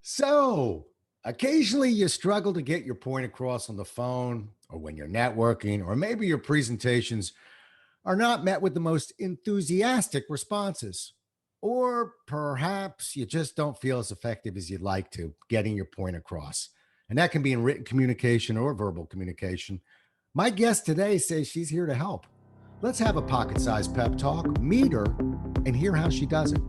So, occasionally you struggle to get your point across on the phone or when you're networking, or maybe your presentations are not met with the most enthusiastic responses. Or perhaps you just don't feel as effective as you'd like to getting your point across. And that can be in written communication or verbal communication. My guest today says she's here to help. Let's have a pocket sized pep talk, meet her, and hear how she does it.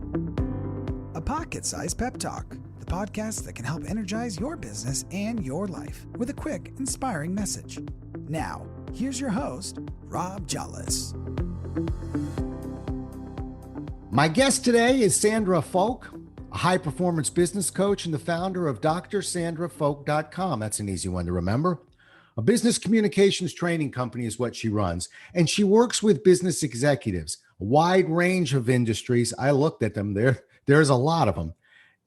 A Pocket Sized Pep Talk, the podcast that can help energize your business and your life with a quick, inspiring message. Now, here's your host, Rob Jollis. My guest today is Sandra Folk, a high-performance business coach and the founder of drsandrafolk.com. That's an easy one to remember. A business communications training company is what she runs, and she works with business executives, a wide range of industries. I looked at them there. There's a lot of them.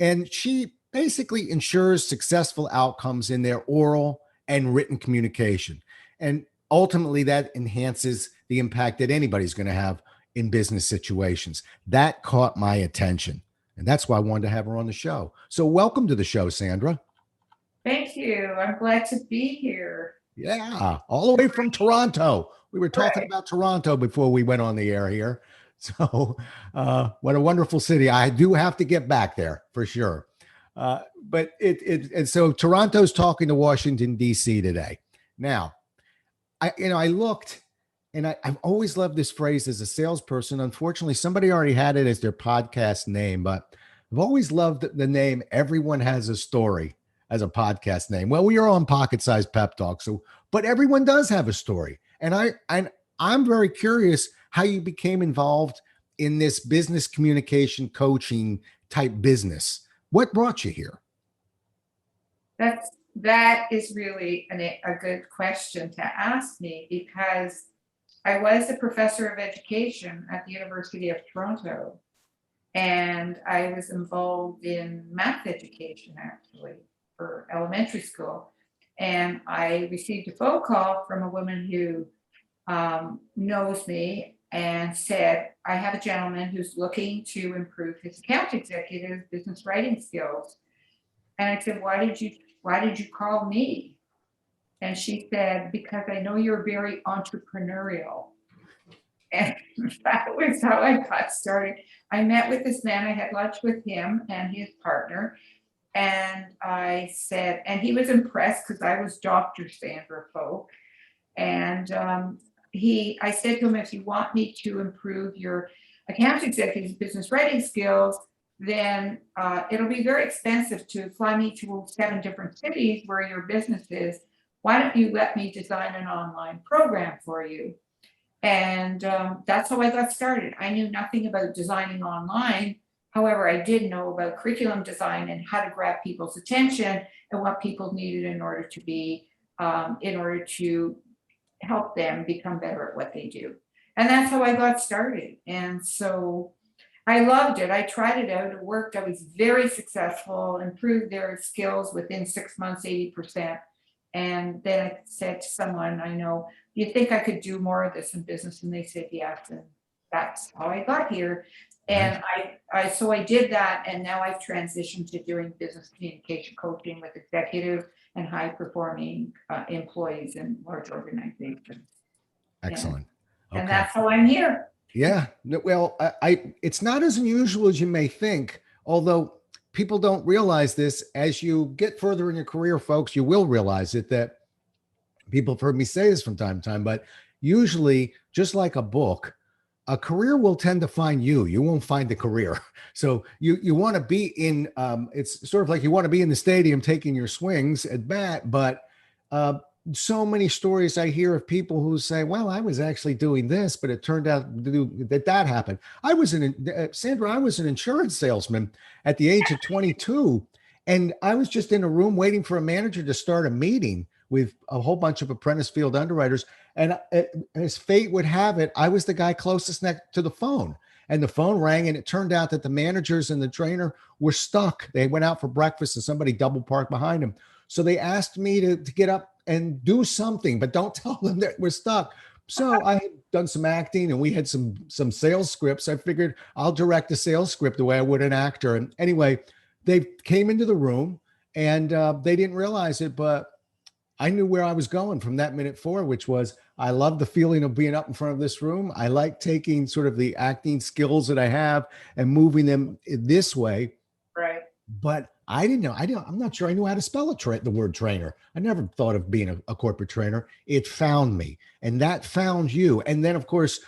And she basically ensures successful outcomes in their oral and written communication. And ultimately, that enhances the impact that anybody's going to have in business situations. That caught my attention. And that's why I wanted to have her on the show. So welcome to the show, Sandra. Thank you. I'm glad to be here. Yeah, all the way from Toronto. We were talking about Toronto before we went on the air here. So what a wonderful city. I do have to get back there for sure. But so Toronto's talking to Washington, D.C. today. Now, I looked and I've always loved this phrase as a salesperson. Unfortunately, somebody already had it as their podcast name, but I've always loved the name Everyone Has a Story as a podcast name. Well, we are on Pocket Sized Pep Talk. But everyone does have a story. And I'm very curious how you became involved in this business communication coaching type business. What brought you here? That is really a good question to ask me, because I was a professor of education at the University of Toronto, and I was involved in math education actually for elementary school. And I received a phone call from a woman who knows me and said, I have a gentleman who's looking to improve his account executive business writing skills. And I said, why did you call me? And she said, because I know you're very entrepreneurial. And that was how I got started. I met with this man. I had lunch with him and his partner. And I said, and he was impressed because I was Dr. Sandra Folk. And I said to him, if you want me to improve your account executive's business writing skills, then it'll be very expensive to fly me to 7 different cities where your business is. Why don't you let me design an online program for you? And that's how I got started. I knew nothing about designing online. However, I did know about curriculum design and how to grab people's attention and what people needed in order to help them become better at what they do. And that's how I got started. And so I loved it. I tried it out. It worked. I was very successful, improved their skills within 6 months, 80%. And then I said to someone I know, do you think I could do more of this in business? And they said, yes. And that's how I got here. And so I did that. And now I've transitioned to doing business communication coaching with executive and high performing employees in large organizations. Excellent. And that's how I'm here. Yeah. Well, it's not as unusual as you may think, although people don't realize this. As you get further in your career, folks, you will realize it, that people have heard me say this from time to time, but usually, just like a book, a career will tend to find you. You won't find the career. So you want to be in, it's sort of like you want to be in the stadium taking your swings at bat, but so many stories I hear of people who say, well, I was actually doing this, but it turned out that happened. Sandra, I was an insurance salesman at the age of 22, and I was just in a room waiting for a manager to start a meeting with a whole bunch of apprentice field underwriters. And as fate would have it, I was the guy closest next to the phone. And the phone rang, and it turned out that the managers and the trainer were stuck. They went out for breakfast and somebody double parked behind them. So they asked me to get up and do something, but don't tell them that we're stuck. So I had done some acting, and we had some sales scripts. I figured I'll direct a sales script the way I would an actor. And anyway, they came into the room and they didn't realize it, but I knew where I was going from that minute forward, which was I love the feeling of being up in front of this room. I like taking sort of the acting skills that I have and moving them this way. Right. But I didn't know. I'm not sure I knew how to spell the word trainer. I never thought of being a corporate trainer. It found me, and that found you. And then, of course,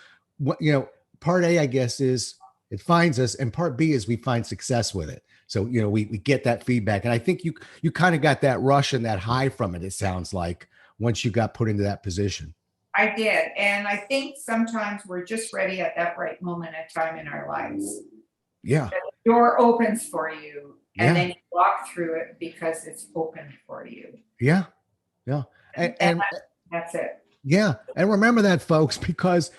part A, I guess, is it finds us, and part B is we find success with it. So, we get that feedback. And I think you kind of got that rush and that high from it, it sounds like, once you got put into that position. I did. And I think sometimes we're just ready at that right moment in time in our lives. Yeah. The door opens for you, and Yeah. then you walk through it because it's open for you. Yeah. Yeah. And that's it. Yeah. And remember that, folks, because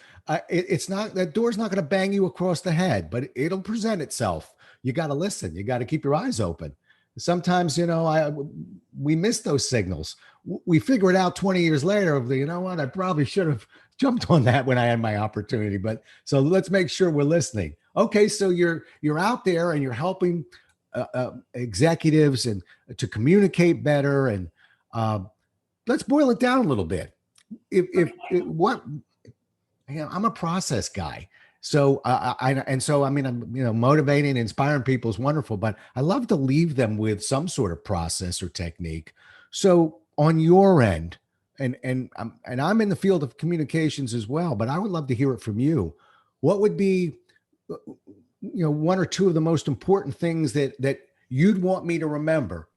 it's not, that door's not going to bang you across the head, but it'll present itself. You got to listen. You got to keep your eyes open. Sometimes, we miss those signals. We figure it out 20 years later. You know what? I probably should have jumped on that when I had my opportunity. But so let's make sure we're listening. Okay. So you're out there and you're helping executives and to communicate better. And let's boil it down a little bit. I'm a process guy. So I'm motivating and inspiring people is wonderful, but I love to leave them with some sort of process or technique. So on your end, and I'm in the field of communications as well, but I would love to hear it from you. What would be, one or two of the most important things that you'd want me to remember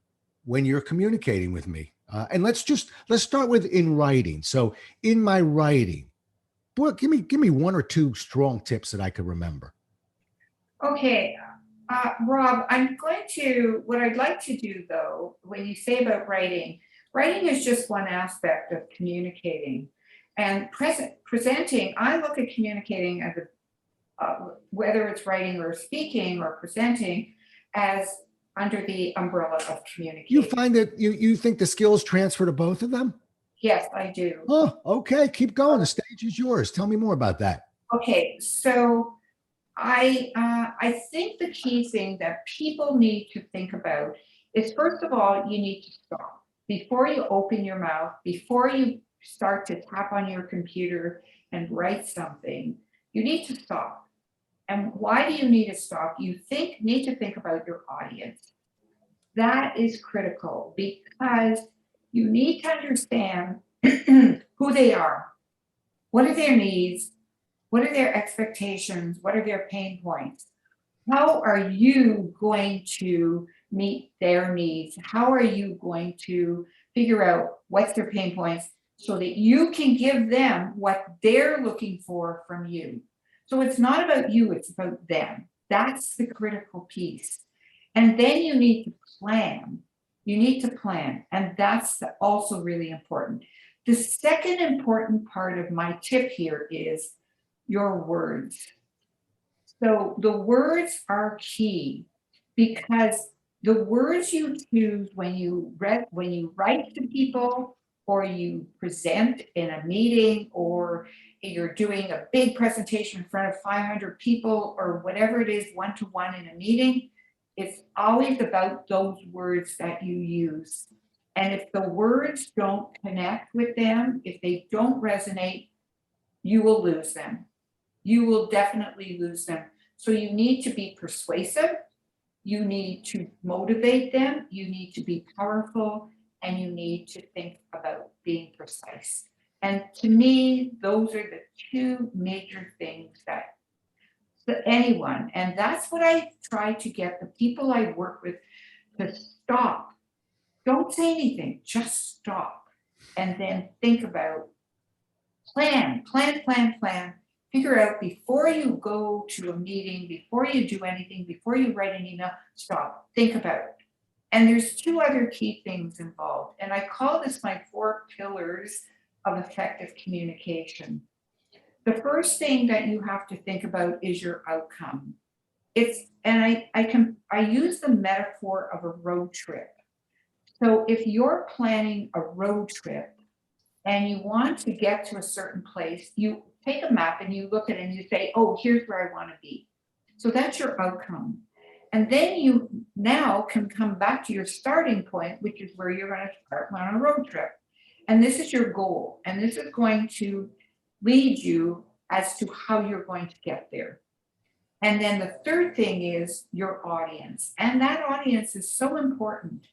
when you're communicating with me? And let's start with in writing. So in my writing, boy, give me one or two strong tips that I could remember. Okay, Rob, what I'd like to do though, when you say about writing is just one aspect of communicating. And presenting, I look at communicating as whether it's writing or speaking or presenting, as under the umbrella of communication. You find that you think the skills transfer to both of them? Yes, I do. Oh, okay. Keep going. The stage is yours. Tell me more about that. Okay, so I think the key thing that people need to think about is, first of all, you need to stop before you open your mouth, before you start to tap on your computer and write something. You need to stop. And why do you need to stop? You need to think about your audience. That is critical because you need to understand who they are. What are their needs? What are their expectations? What are their pain points? How are you going to meet their needs? How are you going to figure out what's their pain points so that you can give them what they're looking for from you? So it's not about you, it's about them. That's the critical piece. And then you need to plan. You need to plan. And that's also really important. The second important part of my tip here is your words. So the words are key because the words you choose when you write to people, or you present in a meeting, or you're doing a big presentation in front of 500 people, or whatever it is, one-to-one in a meeting, it's always about those words that you use. And if the words don't connect with them, if they don't resonate, you will lose them. You will definitely lose them. So you need to be persuasive. You need to motivate them. You need to be powerful. And you need to think about being precise. And to me, those are the two major things that anyone, and that's what I try to get the people I work with to stop. Don't say anything, just stop. And then think about, plan. Figure out before you go to a meeting, before you do anything, before you write an email, stop, think about it. And there's two other key things involved. And I call this my 4 pillars of effective communication. The first thing that you have to think about is your outcome. I use the metaphor of a road trip. So if you're planning a road trip and you want to get to a certain place, you take a map and you look at it and you say, oh, here's where I want to be. So that's your outcome. And then you now can come back to your starting point, which is where you're going to start on a road trip. And this is your goal. And this is going to lead you as to how you're going to get there. And then the third thing is your audience. And that audience is so important.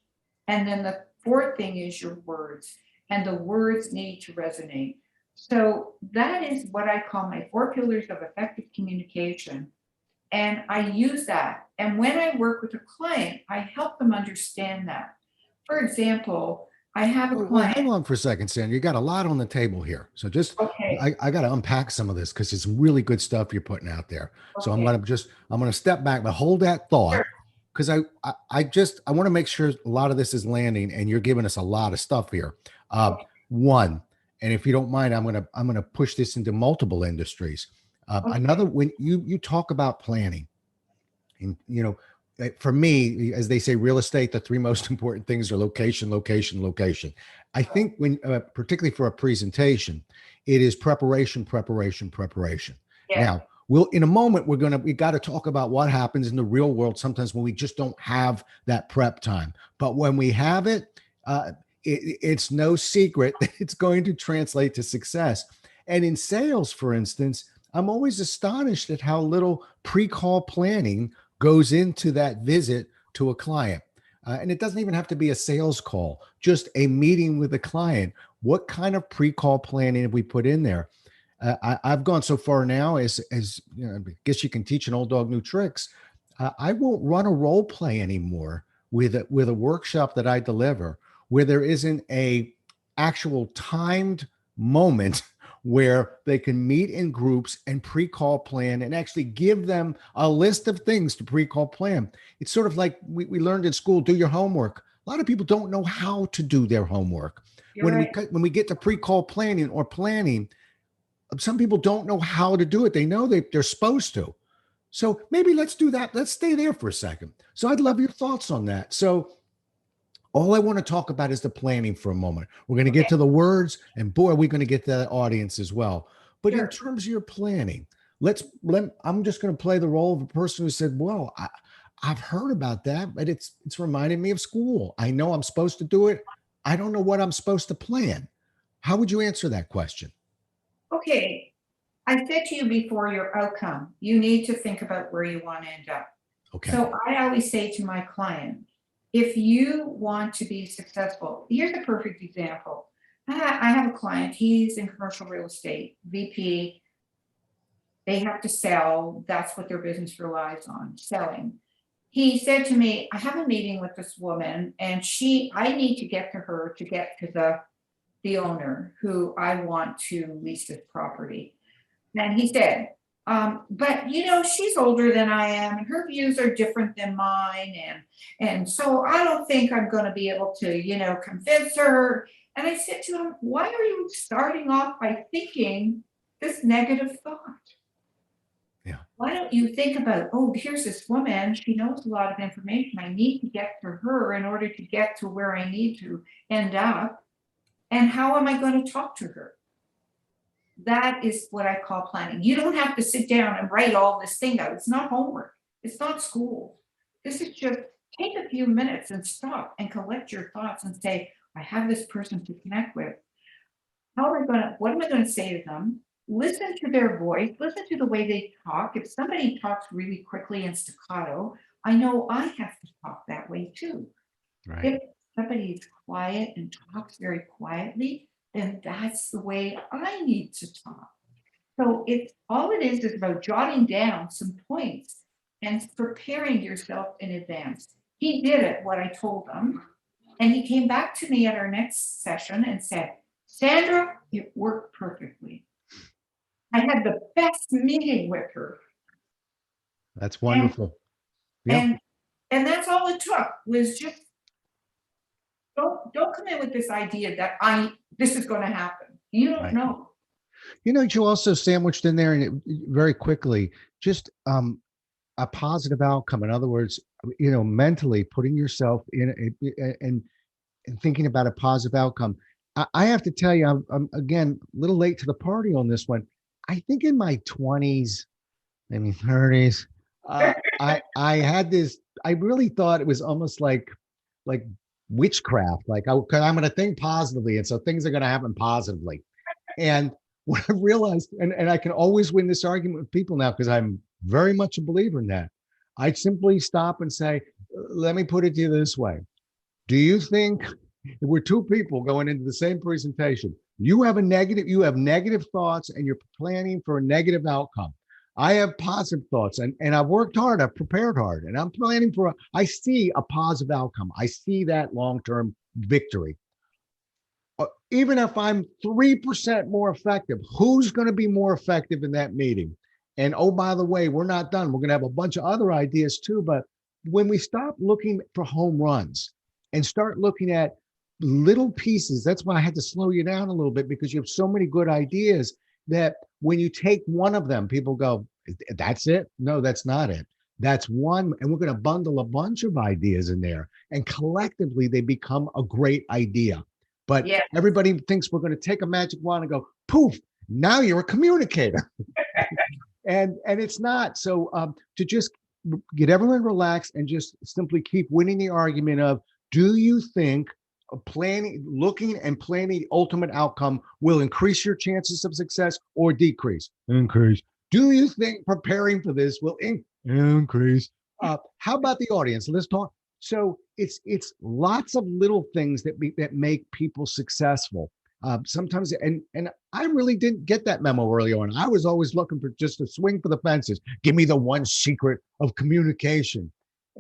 And then the fourth thing is your words. And the words need to resonate. So that is what I call my 4 pillars of effective communication. And I use that. And when I work with a client, I help them understand that. For example, I have a Well, client. hang on for a second, Sandra. You got a lot on the table here. So just, Okay. I got to unpack some of this because it's really good stuff you're putting out there. So I'm Okay. going to step back, but hold that thought Sure. because I want to make sure a lot of this is landing and you're giving us a lot of stuff here. Okay. One, and if you don't mind, I'm going to push this into multiple industries. Okay. Another, when you talk about planning, and for me, as they say, real estate, the 3 most important things are location, location, location. I think when, particularly for a presentation, it is preparation, preparation, preparation. Yeah. Now, in a moment, we got to talk about what happens in the real world sometimes when we just don't have that prep time. But when we have it, it's no secret that it's going to translate to success. And in sales, for instance, I'm always astonished at how little pre-call planning goes into that visit to a client. And it doesn't even have to be a sales call, just a meeting with a client. What kind of pre-call planning have we put in there? I've gone so far now as I guess you can teach an old dog new tricks. I won't run a role play anymore with a workshop that I deliver where there isn't a actual timed moment where they can meet in groups and pre-call plan and actually give them a list of things to pre-call plan. It's sort of like we learned in school, do your homework. A lot of people don't know how to do their homework. You're When right. we get to pre-call planning or planning, some people don't know how to do it. They know they're supposed to. So maybe let's do that. Let's stay there for a second. So I'd love your thoughts on that. So all I want to talk about is the planning for a moment. We're going to get Okay. to the words, and boy, are we going to get to the audience as well. But in Sure. terms of your planning, I'm just going to play the role of a person who said, well, I've heard about that, but it's reminding me of school. I know I'm supposed to do it. I don't know what I'm supposed to plan. How would you answer that question? Okay. I said to you before, your outcome, you need to think about where you want to end up. Okay. So I always say to my client, if you want to be successful, here's a perfect example. I have a client, he's in commercial real estate, VP. They have to sell. That's what their business relies on, selling. He said to me, I have a meeting with this woman and I need to get to her to get to the owner who I want to lease this property. And he said, but she's older than I am and her views are different than mine. And so I don't think I'm going to be able to, convince her. And I said to him, why are you starting off by thinking this negative thought? Yeah. Why don't you think about, oh, here's this woman, she knows a lot of information. I need to get to her in order to get to where I need to end up. And how am I going to talk to her? That is what I call planning. You don't have to sit down and write all this thing out. It's not homework. It's not school. This is just take a few minutes and stop and collect your thoughts and say, I have this person to connect with. What am I going to say to them? Listen to their voice, listen to the way they talk. If somebody talks really quickly and staccato, I know I have to talk that way too. Right. If somebody is quiet and talks very quietly, then that's the way I need to talk. So all it is about jotting down some points and preparing yourself in advance. He did it, what I told him. And he came back to me at our next session and said, Sandra, it worked perfectly. I had the best meeting with her. That's wonderful. And that's all it took was just don't come in with this idea that this is going to happen. You don't Right. know. You also sandwiched in there and very quickly, just a positive outcome. In other words, mentally putting yourself in and thinking about a positive outcome. I have to tell you, I'm again a little late to the party on this one. I think in my 20s, maybe 30s, I had this, I really thought it was almost like witchcraft. Like I'm going to think positively. And so things are going to happen positively. And what I realized, and I can always win this argument with people now because I'm very much a believer in that. I'd simply stop and say, let me put it to you this way. Do you think if we're two people going into the same presentation, you have negative thoughts and you're planning for a negative outcome. I have positive thoughts and I've worked hard, I've prepared hard, and I'm planning for, I see a positive outcome. I see that long-term victory. Even if I'm 3% more effective, who's going to be more effective in that meeting? And oh, by the way, we're not done. We're going to have a bunch of other ideas too. But when we stop looking for home runs and start looking at little pieces, that's why I had to slow you down a little bit, because you have so many good ideas that when you take one of them, people go, that's it? No, that's not it. That's one. And we're going to bundle a bunch of ideas in there. And collectively, they become a great idea. But Yeah. everybody thinks we're going to take a magic wand and go, poof, now you're a communicator. and it's not. So to just get everyone relaxed and just simply keep winning the argument of, do you think looking and planning the ultimate outcome will increase your chances of success or decrease? Increase. Do you think preparing for this will increase? How about the audience? Let's talk. So it's lots of little things that make people successful. Sometimes, and I really didn't get that memo early on. I was always looking for just a swing for the fences. Give me the one secret of communication.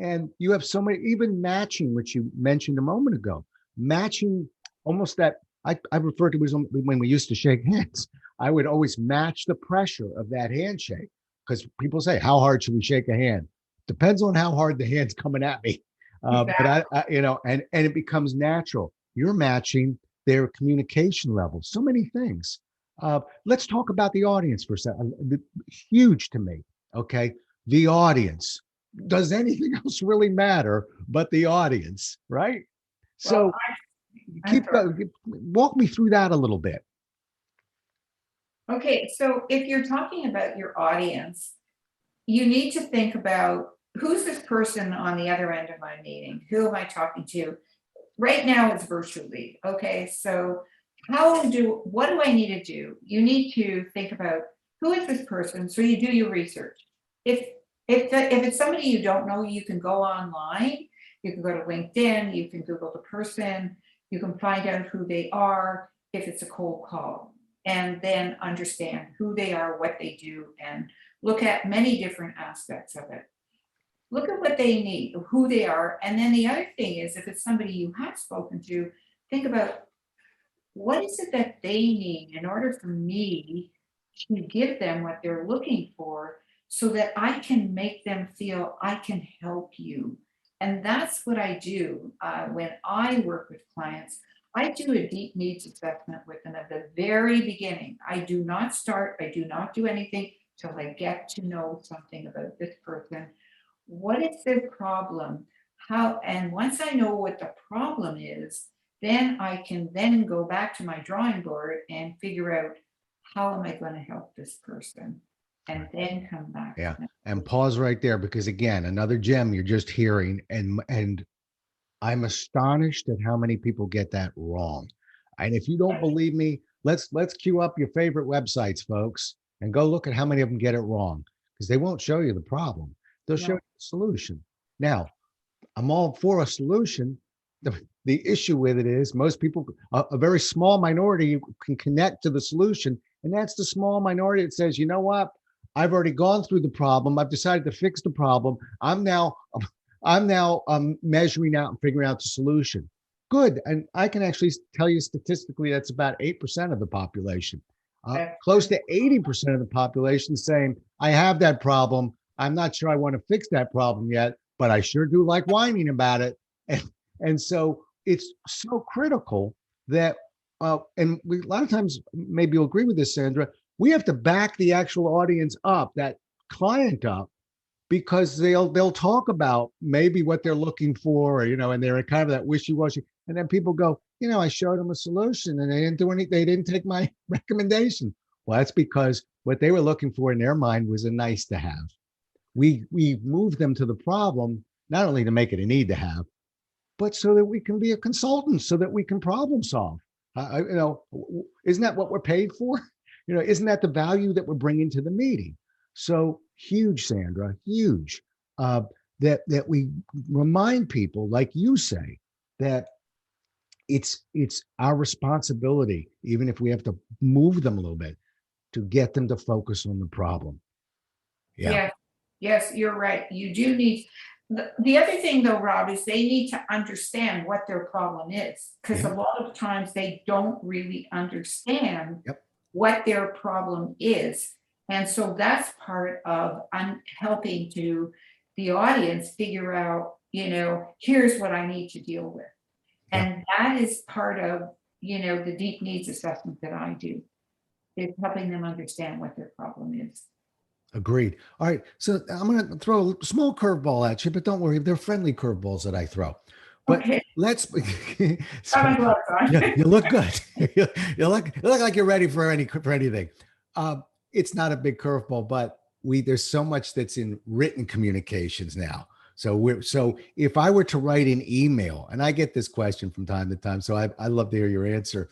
And you have so many, even matching, which you mentioned a moment ago, matching almost that I refer to as when we used to shake hands. I would always match the pressure of that handshake, because people say, how hard should we shake a hand? Depends on how hard the hand's coming at me. Exactly. But I and it becomes natural. You're matching their communication levels. So many things. Let's talk about the audience for a second. Huge to me. Okay. The audience. Does anything else really matter but the audience, right? So walk me through that a little bit. Okay. So if you're talking about your audience, you need to think about, who's this person on the other end of my meeting? Who am I talking to? Right now it's virtually. Okay. So what do I need to do? You need to think about, who is this person? So you do your research. If it's somebody you don't know, you can go online, you can go to LinkedIn, you can Google the person, you can find out who they are if it's a cold call, and then understand who they are, what they do, and look at many different aspects of it. Look at what they need, who they are. And then the other thing is, if it's somebody you have spoken to, think about, what is it that they need in order for me to give them what they're looking for, so that I can make them feel I can help you. And that's what I do when I work with clients. I do a deep needs assessment with them at the very beginning. I do not do anything till I get to know something about this person. What is their problem? And once I know what the problem is, then I can then go back to my drawing board and figure out, how am I going to help this person? And then come back. Yeah. And pause right there, because again, another gem you're just hearing. And I'm astonished at how many people get that wrong. And if you don't believe me, let's queue up your favorite websites, folks, and go look at how many of them get it wrong, because they won't show you the problem. They'll show you the solution. Now, I'm all for a solution. The issue with it is, most people, a very small minority, can connect to the solution. And that's the small minority that says, you know what? I've already gone through the problem. I've decided to fix the problem. I'm now measuring out and figuring out the solution. Good. And I can actually tell you statistically, that's about 8% of the population. Close to 80% of the population saying, I have that problem. I'm not sure I want to fix that problem yet, but I sure do like whining about it. And so it's so critical that, and a lot of times, maybe you'll agree with this, Sandra, we have to back the actual audience up, that client up, because they'll talk about maybe what they're looking for, or, and they're kind of that wishy-washy. And then people go, I showed them a solution and they didn't do anything. They didn't take my recommendation. Well, that's because what they were looking for in their mind was a nice to have. we move them to the problem, not only to make it a need to have, but so that we can be a consultant, so that we can problem solve. Isn't that what we're paid for? Isn't that the value that we're bringing to the meeting? So huge, Sandra, huge. That we remind people, like you say, that it's our responsibility, even if we have to move them a little bit, to get them to focus on the problem. Yeah. Yes, you're right. You do need, the other thing though, Rob, is they need to understand what their problem is. Because a lot of times they don't really understand what their problem is. And so that's part of helping to the audience figure out, here's what I need to deal with. And that is part of, the deep needs assessment that I do, is helping them understand what their problem is. Agreed. All right. So I'm going to throw a small curveball at you, but don't worry, they're friendly curveballs that I throw. But let's. You look good. You look like you're ready for anything. It's not a big curveball, but there's so much that's in written communications now. So if I were to write an email, and I get this question from time to time, so I love to hear your answer.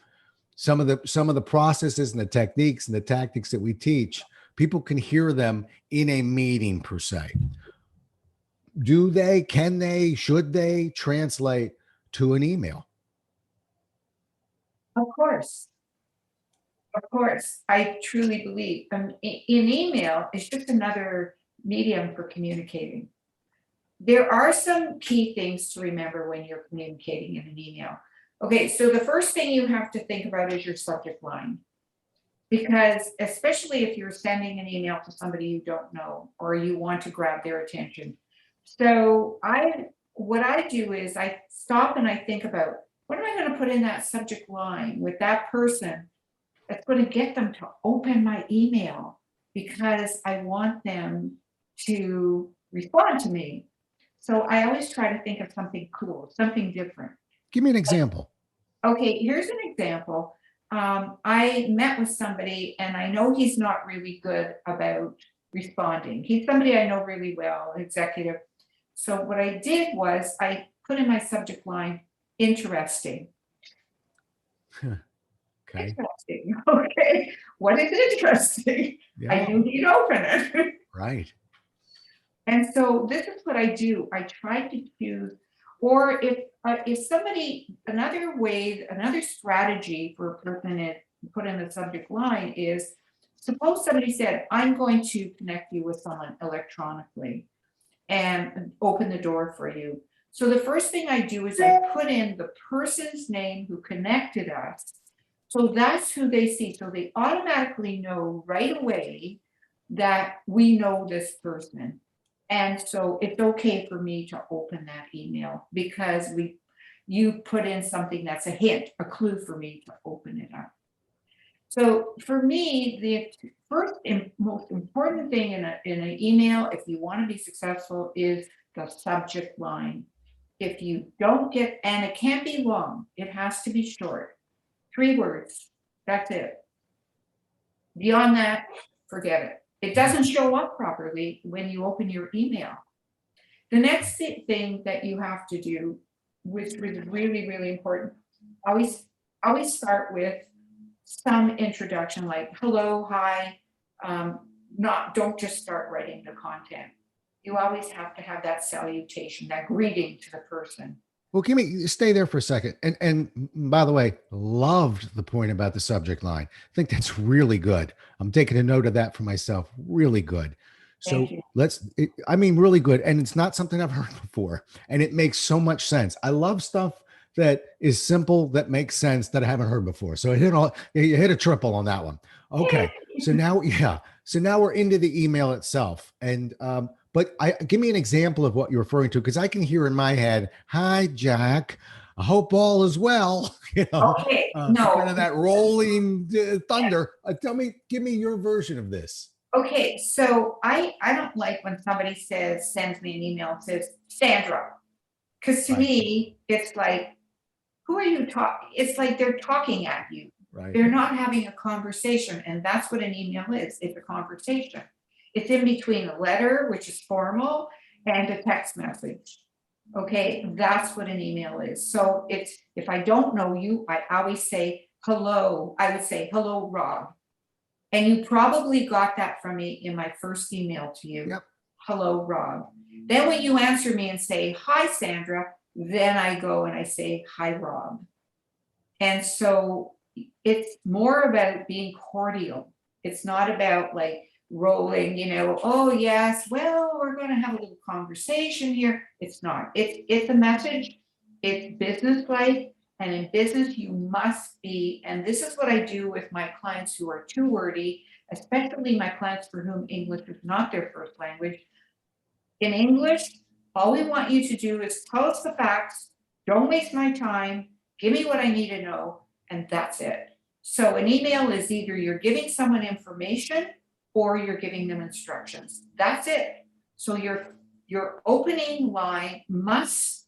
Some of the processes and the techniques and the tactics that we teach, people can hear them in a meeting per se. Can they, should they translate to an email? Of course. I truly believe in email is just another medium for communicating. There are some key things to remember when you're communicating in an email. Okay, so the first thing you have to think about is your subject line. Because especially if you're sending an email to somebody you don't know, or you want to grab their attention. So what I do is I stop and I think about, what am I going to put in that subject line with that person that's going to get them to open my email, because I want them to respond to me. So I always try to think of something cool, something different. Give me an example. Okay, here's an example. I met with somebody, and I know he's not really good about responding. He's somebody I know really well, executive. So what I did was I put in my subject line, interesting. Okay. Interesting. Okay. What is interesting? Yeah. I knew he'd open it. Right. And so this is what I do. I try to choose, or if somebody, another strategy for a person to put in the subject line is, suppose somebody said, I'm going to connect you with someone electronically and open the door for you. So the first thing I do is I put in the person's name who connected us. So that's who they see. So they automatically know right away that we know this person. And so it's okay for me to open that email, because you put in something that's a hint, a clue for me to open it up. So for me, the first and most important thing in an email, if you want to be successful, is the subject line. If you don't get, and it can't be long, it has to be short. 3 words, that's it. Beyond that, forget it. It doesn't show up properly when you open your email. The next thing that you have to do, which is really, really important, always start with some introduction, like hello, hi. Don't just start writing the content. You always have to have that salutation, that greeting to the person. Well, stay there for a second. And by the way, loved the point about the subject line. I think that's really good. I'm taking a note of that for myself. Really good. So really good. And it's not something I've heard before. And it makes so much sense. I love stuff that is simple, that makes sense, that I haven't heard before. So you hit a triple on that one. Okay. So now we're into the email itself. And, but give me an example of what you're referring to, because I can hear in my head, hi, Jack. I hope all is well. Okay, no. Kind of that rolling thunder. Give me your version of this. Okay, so I don't like when somebody sends me an email and says, Sandra, because to me, it's like, who are you talking? It's like they're talking at you. Right. They're not having a conversation, and that's what an email is. It's a conversation. It's in between a letter, which is formal, and a text message. Okay, that's what an email is. So it's, if I don't know you, I always say hello. I would say, hello, Rob. And you probably got that from me in my first email to you. Yep. Hello, Rob. Then when you answer me and say, hi, Sandra, then I go and I say, hi, Rob. And so it's more about being cordial. It's not about like rolling, oh, yes, well, we're going to have a little conversation here. It's not. It's a message. It's business-like. And in business, you must be, and this is what I do with my clients who are too wordy, especially my clients for whom English is not their first language. In English, all we want you to do is tell us the facts, don't waste my time, give me what I need to know, and that's it. So an email is either you're giving someone information or you're giving them instructions. That's it. So your opening line must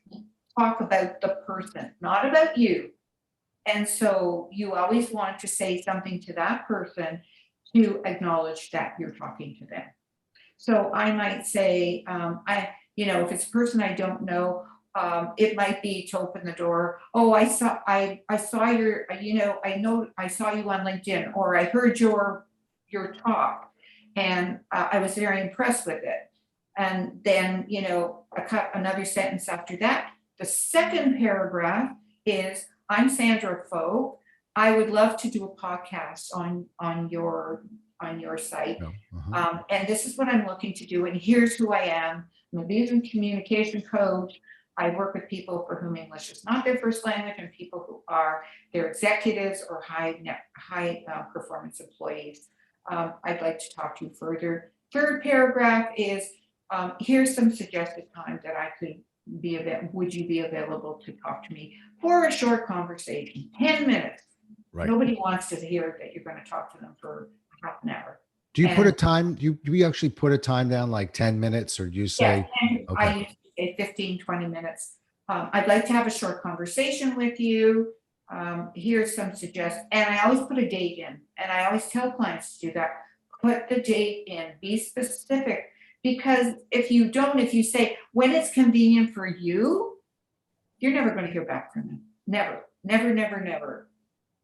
talk about the person, not about you. And so you always want to say something to that person to acknowledge that you're talking to them. So I might say, if it's a person I don't know, it might be to open the door. Oh, I saw your, I saw you on LinkedIn, or I heard your talk, and I was very impressed with it. And then, another sentence after that. The second paragraph is, I'm Sandra Folk. I would love to do a podcast on your site. And this is what I'm looking to do. And here's who I am. I'm a business communication coach. I work with people for whom English is not their first language, and people who are their executives or high performance employees. I'd like to talk to you further. Third paragraph is, here's some suggested time that I could be available. Would you be available to talk to me for a short conversation, 10 minutes? Right. Nobody wants to hear that you're going to talk to them for half an hour. Do you put a time? Do you actually put a time down, like 10 minutes, or do you say? Yeah, okay. I usually say 15, 20 minutes. I'd like to have a short conversation with you. Here's some suggestions. And I always put a date in. And I always tell clients to do that. Put the date in. Be specific. Because if you don't, if you say when it's convenient for you, you're never going to hear back from them. Never, never, never, never.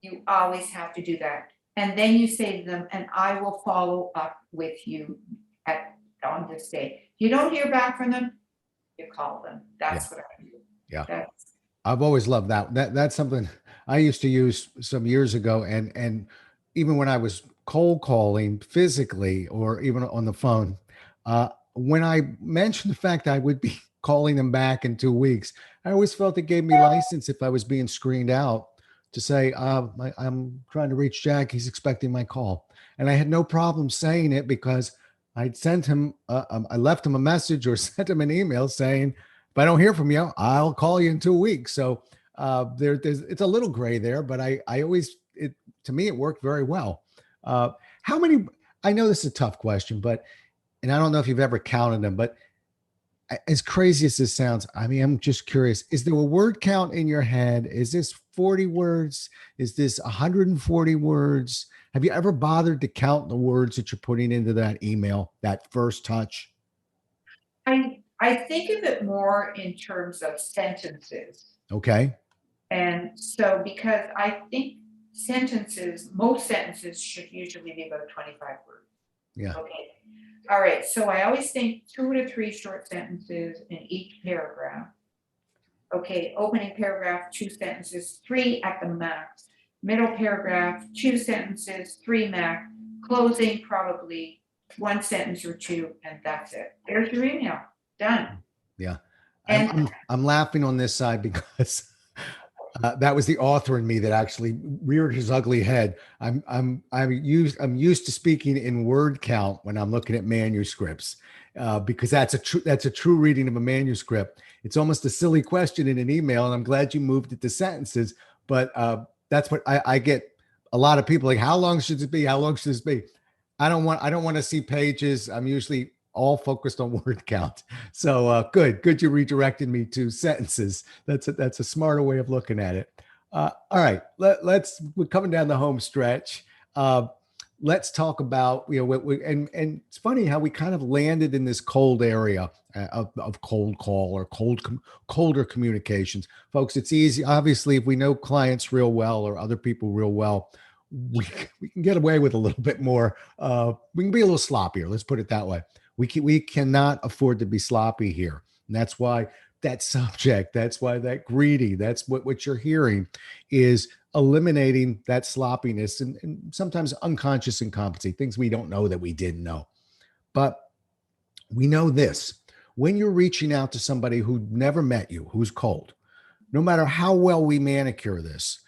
You always have to do that. And then you say to them, and I will follow up with you on this day. If you don't hear back from them, you call them. That's what I do. Yeah. I've always loved that. That's something I used to use some years ago. And even when I was cold calling physically or even on the phone, when I mentioned the fact I would be calling them back in 2 weeks, I always felt it gave me license if I was being screened out to say, I'm trying to reach Jack. He's expecting my call. And I had no problem saying it because I'd sent him, I left him a message or sent him an email saying, if I don't hear from you, I'll call you in 2 weeks. So it's a little gray there, but I always, to me, it worked very well. How many, I know this is a tough question, and I don't know if you've ever counted them, but as crazy as this sounds, I mean, I'm just curious, is there a word count in your head? Is this 40 words? Is this 140 words? Have you ever bothered to count the words that you're putting into that email, that first touch? I think of it more in terms of sentences. Okay. And so, because I think most sentences should usually be about 25 words. Yeah. Okay. All right. So I always think 2 to 3 short sentences in each paragraph. Okay. Opening paragraph, 2 sentences, 3 at the max. Middle paragraph, 2 sentences, 3 max. Closing, probably 1 sentence or 2, and that's it. There's your email. Done. Yeah. And I'm laughing on this side because that was the author in me that actually reared his ugly head. I'm used to speaking in word count when I'm looking at manuscripts, because that's a true reading of a manuscript. It's almost a silly question in an email, and I'm glad you moved it to sentences. But that's what I get. A lot of people like, how long should it be? How long should this be? I don't want to see pages. I'm usually all focused on word count. So good. You redirected me to sentences. That's a smarter way of looking at it. All right, we're coming down the home stretch. let's talk about, and it's funny how we kind of landed in this cold area of cold call or colder communications. Folks, it's easy. Obviously, if we know clients real well or other people real well, we can get away with a little bit more. We can be a little sloppier. Let's put it that way. We cannot afford to be sloppy here. And that's why that subject, that's why that greedy, that's what you're hearing is eliminating that sloppiness and sometimes unconscious incompetency, things we don't know that we didn't know. But we know this, when you're reaching out to somebody who never met you, who's cold, no matter how well we manicure this,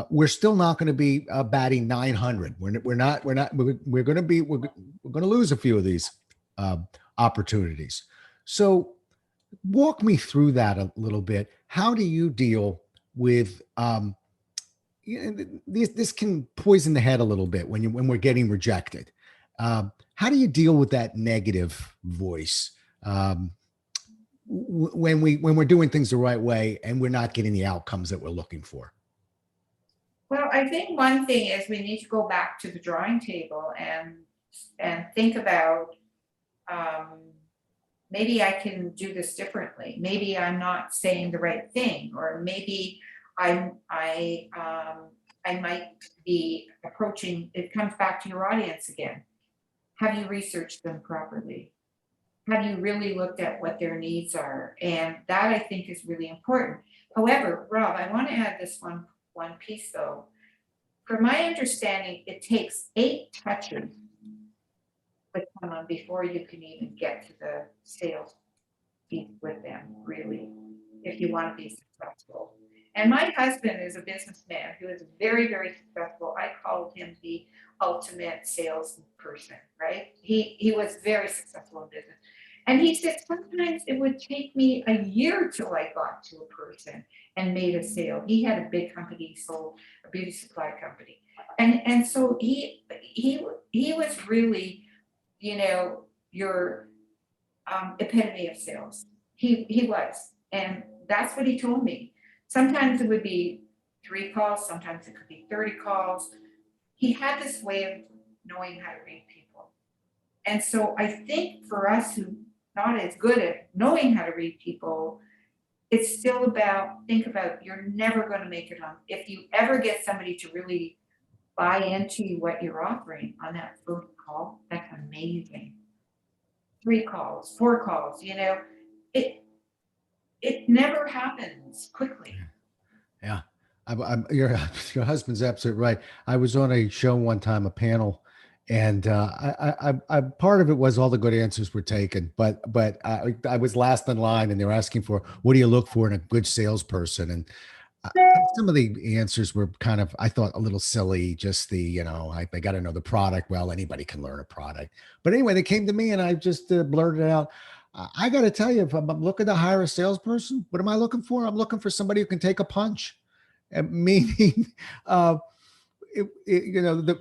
we're still not going to be batting 900. We're going to lose a few of these opportunities. So walk me through that a little bit. How do you deal with this can poison the head a little bit when we're getting rejected. How do you deal with that negative voice when we're doing things the right way and we're not getting the outcomes that we're looking for? Well, I think one thing is we need to go back to the drawing table and think about maybe I can do this differently. Maybe I'm not saying the right thing, or maybe I might be approaching. It comes back to your audience again. Have you researched them properly? Have you really looked at what their needs are? And that I think is really important. However, Rob, I want to add this one piece though. From my understanding, it takes 8 touches with someone before you can even get to the sales piece with them, really, if you want to be successful. And my husband is a businessman who is very, very successful. I called him the ultimate salesperson, right? He was very successful in business. And he said, sometimes it would take me a year till I got to a person and made a sale. He had a big company, he sold a beauty supply company. And so he was really, your epitome of sales. He was. And that's what he told me. Sometimes it would be 3 calls, sometimes it could be 30 calls. He had this way of knowing how to read people. And so I think for us who not as good at knowing how to read people, it's still think about you're never going to make it on. If you ever get somebody to really buy into what you're offering on that first call, that's amazing. 3 calls, 4 calls, it never happens quickly. Yeah. Your husband's absolutely right. I was on a show one time, a panel, and I part of it was all the good answers were taken, but I was last in line, and they were asking for, what do you look for in a good salesperson? And some of the answers were kind of, I thought, a little silly. Just they got to know the product. Well, anybody can learn a product. But anyway, they came to me, and I just blurted it out. I got to tell you, if I'm looking to hire a salesperson, what am I looking for? I'm looking for somebody who can take a punch. Meaning, the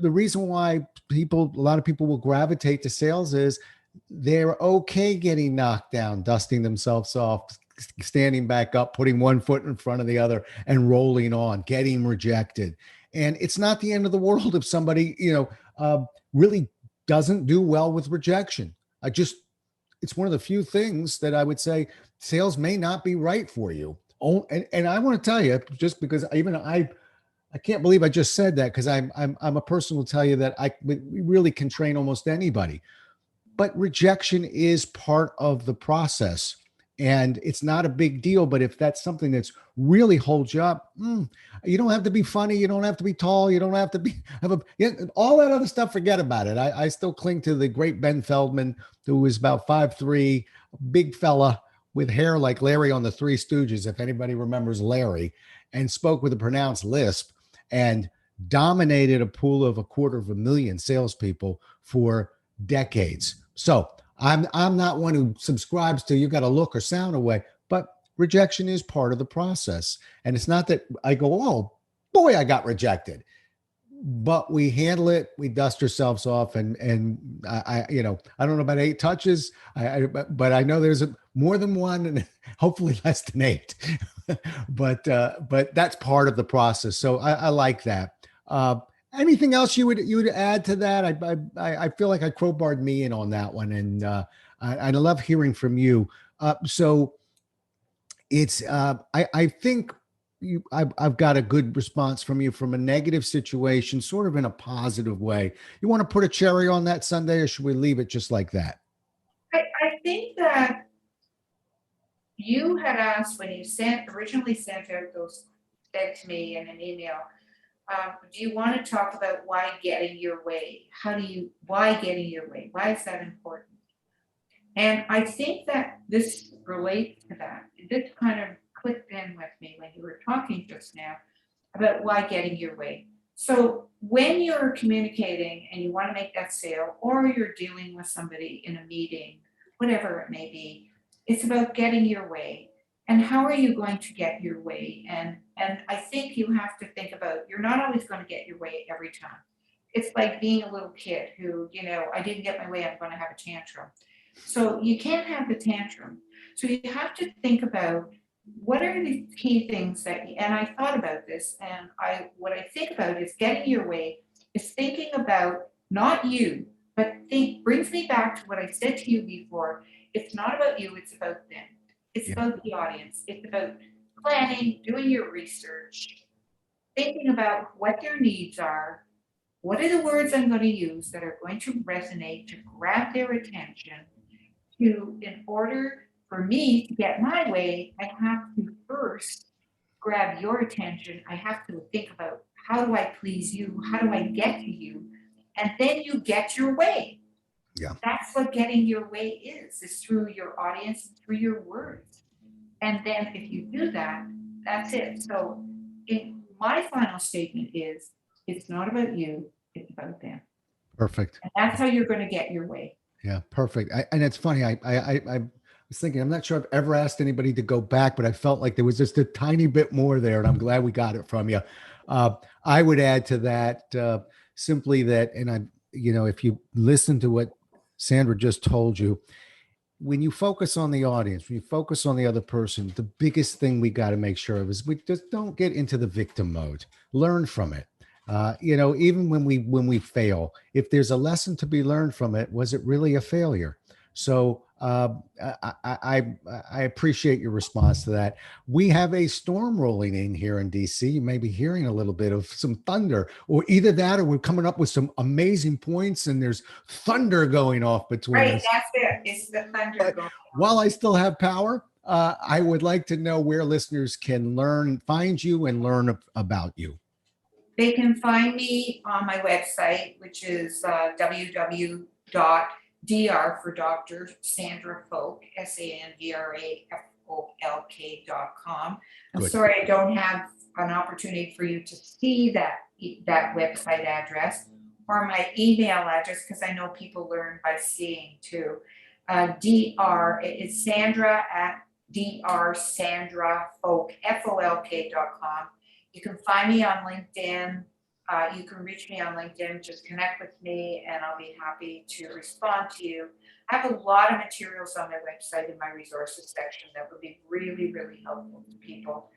reason why a lot of people will gravitate to sales is they're okay getting knocked down, dusting themselves off, standing back up, putting one foot in front of the other and rolling on, getting rejected. And it's not the end of the world if somebody, really doesn't do well with rejection. It's one of the few things that I would say sales may not be right for you. Oh, and I want to tell you, just because I can't believe I just said that, because I'm a person who will tell you that we really can train almost anybody, but rejection is part of the process, and it's not a big deal. But if that's something that's really holds you up, you don't have to be funny, you don't have to be tall, you don't have to all that other stuff. Forget about it. I still cling to the great Ben Feldman, who was about 5'3", big fella, with hair like Larry on the Three Stooges, if anybody remembers Larry, and spoke with a pronounced lisp and dominated a pool of 250,000 salespeople for decades. So I'm not one who subscribes to you got to look or sound away, but rejection is part of the process. And it's not that I go, oh boy, I got rejected. But we handle it, we dust ourselves off, and I don't know about 8 touches, but I know there's more than one, and hopefully less than 8. but that's part of the process. So I like that. Anything else you would add to that? I feel like I crowbarred me in on that one, and I love hearing from you. So it's I think I've got a good response from you from a negative situation, sort of in a positive way. You want to put a cherry on that Sunday, or should we leave it just like that? I think that you had asked when you originally sent out those, said to me in an email, do you want to talk about why getting your way? Why getting your way? Why is that important? And I think that this relates to that. This kind of clicked in with me when you were talking just now about why getting your way. So when you're communicating and you want to make that sale, or you're dealing with somebody in a meeting, whatever it may be, it's about getting your way. And how are you going to get your way? And I think you have to think about, you're not always going to get your way every time. It's like being a little kid who, I didn't get my way, I'm going to have a tantrum. So you can't have the tantrum. So you have to think about what are the key things and I thought about this, and what I think about is getting your way is thinking about not you, but brings me back to what I said to you before. It's not about you, it's about them. It's about the audience. It's about planning, doing your research, thinking about what their needs are. What are the words I'm going to use that are going to resonate, to grab their attention? In order for me to get my way, I have to first grab your attention. I have to think about, how do I please you? How do I get to you? And then you get your way. Yeah. That's what getting your way is through your audience, through your words. And then if you do that, that's it. So my final statement is, it's not about you, it's about them. Perfect. And that's how you're going to get your way. Yeah, perfect. And it's funny. I was thinking, I'm not sure I've ever asked anybody to go back, but I felt like there was just a tiny bit more there, and I'm glad we got it from you. I would add to that simply that, and if you listen to what Sandra just told you, when you focus on the audience, when you focus on the other person, the biggest thing we got to make sure of is we just don't get into the victim mode. Learn from it. Even when we fail, if there's a lesson to be learned from it, was it really a failure? So I appreciate your response to that. We have a storm rolling in here in DC. You may be hearing a little bit of some thunder, or either that, or we're coming up with some amazing points and there's thunder going off between us. Right, that's it. It's the thunder going on. While I still have power, I would like to know where listeners can find you and learn about you. They can find me on my website, which is www.dr for Dr. Sandra Folk, SandraFolk.com. I'm Good. sorry I don't have an opportunity for you to see that website address or my email address, because I know people learn by seeing too. It's Sandra at drsandrafolk, FOLK.com. You can find me on LinkedIn. You can reach me on LinkedIn. Just connect with me and I'll be happy to respond to you. I have a lot of materials on my website in my resources section that would be really, really helpful to people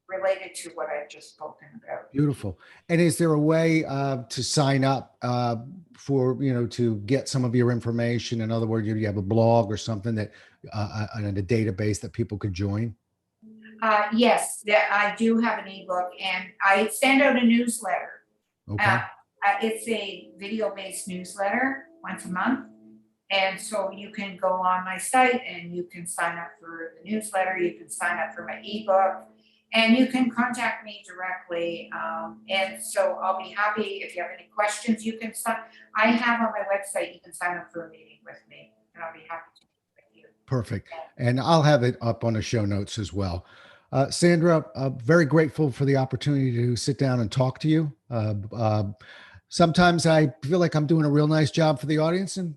related to what I've just spoken about. Beautiful. And is there a way to sign up to get some of your information? In other words, you have a blog or something that in a database that people could join? Yes, I do have an ebook, and I send out a newsletter. Okay. It's a video-based newsletter once a month. And so you can go on my site and you can sign up for the newsletter. You can sign up for my ebook, and you can contact me directly. And so I'll be happy if you have any questions. I have on my website, you can sign up for a meeting with me, and I'll be happy to meet with you. Perfect. And I'll have it up on the show notes as well. Sandra, very grateful for the opportunity to sit down and talk to you. Sometimes I feel like I'm doing a real nice job for the audience, and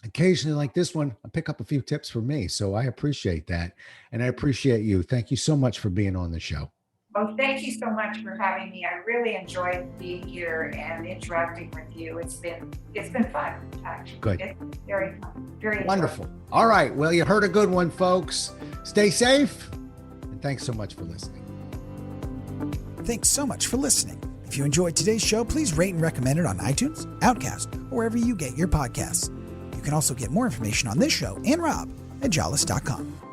occasionally like this one, I pick up a few tips for me. So I appreciate that. And I appreciate you. Thank you so much for being on the show. Well, thank you so much for having me. I really enjoyed being here and interacting with you. It's been fun, actually. Good. It's very fun. Very wonderful. All right. Well, you heard a good one, folks. Stay safe. And thanks so much for listening. Thanks so much for listening. If you enjoyed today's show, please rate and recommend it on iTunes, Outcast, or wherever you get your podcasts. You can also get more information on this show and Rob at jollis.com.